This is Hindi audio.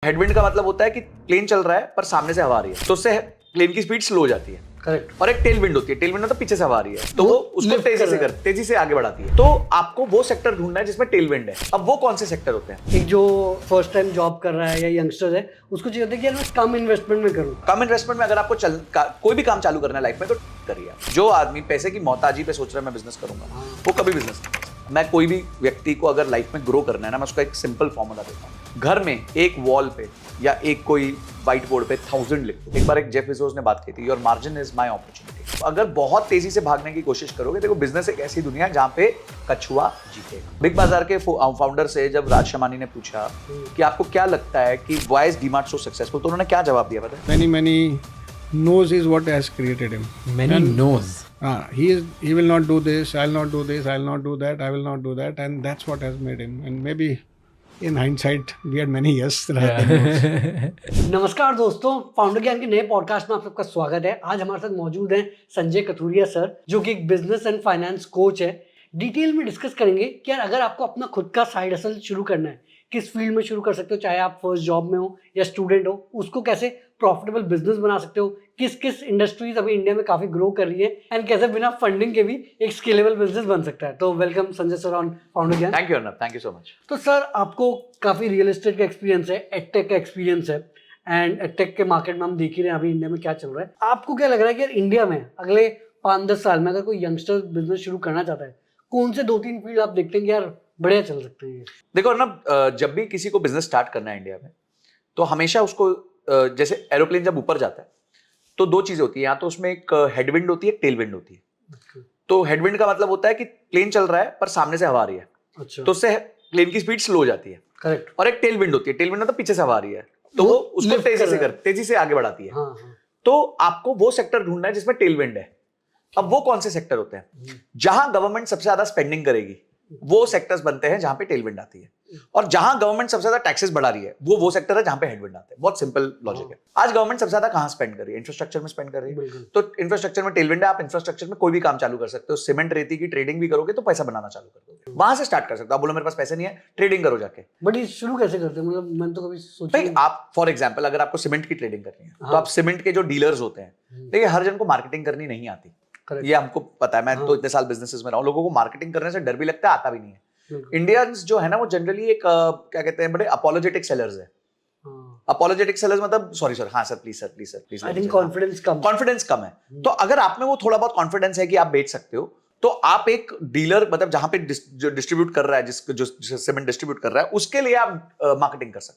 हेडविंड का मतलब होता है कि प्लेन चल रहा है पर सामने से हवा आ रही है, तो उससे प्लेन की स्पीड स्लो हो जाती है। करेक्ट। और एक टेल विंड होती है, टेल विंड मतलब पीछे से हवा आ रही है, तो वो उसको lift कर रहा है। तेजी से आगे बढ़ाती है। तो आपको वो सेक्टर ढूंढना है जिसमें टेल विंड है। अब वो कौन से सेक्टर होते हैं? एक जो फर्स्ट टाइम जॉब कर रहा है या यंगस्टर है, उसको चाहिए होता है कि यार मैं कम इन्वेस्टमेंट में करूँ। कम इन्वेस्टमेंट में अगर आपको कोई भी काम चालू करना है लाइफ में, तो करिए। जो आदमी पैसे की मोहताजी पे सोच रहा है मैं बिजनेस करूंगा, वो कभी बिजनेस नहीं कर सकता। मैं कोई भी व्यक्ति को अगर लाइफ में ग्रो करना है ना, मैं उसका एक सिंपल फॉर्मूला देता हूँ। घर में एक वॉल पे या एक कोई व्हाइट बोर्ड पे 1000 लिख दो। एक बार एक जेफ बेजोस ने बात की थी, your margin is my opportunity. अगर बहुत तेजी से भागने की कोशिश करोगे, देखो बिजनेस एक ऐसी दुनिया है जहां पे कछुआ जीतेगा। बिग बाजार के फाउंडर से जब राज शमानी ने पूछा कि आपको क्या लगता है कि why is DMart so successful, तो उन्होंने क्या जवाब दिया पता है? Many knows is what has created him. Many knows. He will not do this, I'll not do this, I'll not do that, I will not do that, and that's what has made him. And maybe in hindsight we had many yes rather than no's. नमस्कार दोस्तों, फाउंडर ज्ञान के नए पॉडकास्ट में आप सबका स्वागत है। आज हमारे साथ मौजूद हैं संजय कथुरिया सर, जो कि एक बिजनेस एंड फाइनेंस कोच है। डिटेल में डिस्कस करेंगे कि यार अगर आपको अपना खुद का साइड हसल शुरू करना है, किस फील्ड में शुरू कर सकते हो, चाहे आप फर्स्ट जॉब में हो या स्टूडेंट हो, उसको कैसे प्रॉफिटेबल बिजनेस बना सकते हो, किस किस इंडस्ट्रीज अभी इंडिया में काफी ग्रो कर रही है, एंड कैसे बिना फंडिंग के भी एक स्केलेबल बिजनेस बन सकता है। तो welcome Sanjay sir on founder Gyan. Thank you Arnab, thank you so much. तो सर, आपको काफी रियल एस्टेट का एक्सपीरियंस है, एडटेक का एक्सपीरियंस है, एंड एडटेक के मार्केट में हम देख ही रहे हैं अभी इंडिया में क्या चल रहा है। आपको क्या लग रहा है कि यार इंडिया में अगले 5-10 साल में अगर कोई यंगस्टर बिजनेस शुरू करना चाहता है, कौन से 2-3 फील्ड आप देखते हैं कि यार बढ़िया चल सकते हैं? देखो अर्नब, जब भी किसी को बिजनेस स्टार्ट करना है इंडिया में, तो हमेशा उसको जैसे एरोप्लेन जब ऊपर जाता है तो दो चीजें होती है, या तो उसमें एक हेडविंड होती है, एक टेलविंड होती है। तो हेडविंड का मतलब होता है कि प्लेन चल रहा है पर सामने से हवा आ रही है, अच्छा, तो उससे प्लेन की स्पीड स्लो हो जाती है। करेक्ट। और एक टेलविंड होती है, टेलविंड मतलब पीछे से हवा आ रही है, तो वो उसको lift कर रहा है। तेजी से आगे बढ़ाती है। हाँ हाँ। तो आपको वो सेक्टर ढूंढना है जिसमें टेलविंड है। अब वो कौन से सेक्टर होते हैं? जहां गवर्नमेंट सबसे ज्यादा स्पेंडिंग करेगी, वो सेक्टर्स बनते हैं जहां पे टेलविंड आती है। और जहां गवर्नमेंट सबसे ज्यादा टैक्सेस बढ़ा रही है, वो सेक्टर है जहां पे हेडविंड आते हैं। बहुत सिंपल लॉजिक है। आज गवर्नमेंट सबसे ज्यादा कहां स्पेंड कर रही है? इंफ्रास्ट्रक्चर में स्पेंड कर रही है। बिल्कुल। तो इंफ्रास्ट्रक्चर में टेलविंड है, आप इंफ्रास्ट्रक्चर में कोई भी काम चालू कर सकते हो। सीमेंट रेती की ट्रेडिंग भी करोगे तो पैसा बनाना चालू कर दोगे, वहां से स्टार्ट कर सकते हो। आप बोलो मेरे पास पैसे नहीं है, ट्रेडिंग करो जाके। बट ये शुरू कैसे करते हैं? मतलब मैंने तो कभी सोचा भाई आप फॉर एग्जाम्पल अगर आपको सीमेंट की ट्रेडिंग करनी है, तो आप सीमेंट के जो डीलर्स होते हैं, देखिए हर जन को मार्केटिंग करनी नहीं आती, ये हमको पता है। मैं तो इतने साल बिजनेसेस में रहा हूं, लोगों को मार्केटिंग करने से डर भी लगता है, आता भी नहीं है। इंडियंस जो है ना, वो जनरली एक क्या कहते हैं, बड़े अपोलोजेटिक सेलर्स है। अपोलोजेटिक सेलर्स मतलब सॉरी सर, हाँ sir please I think confidence कम है। तो अगर आप में वो थोड़ा बहुत कॉन्फिडेंस है कि आप बेच सकते हो, तो आप एक डीलर मतलब जहां पे जो डिस्ट्रीब्यूट कर रहा है, जो सीमेंट डिस्ट्रीब्यूट कर रहा है, उसके लिए आप मार्केटिंग कर सकते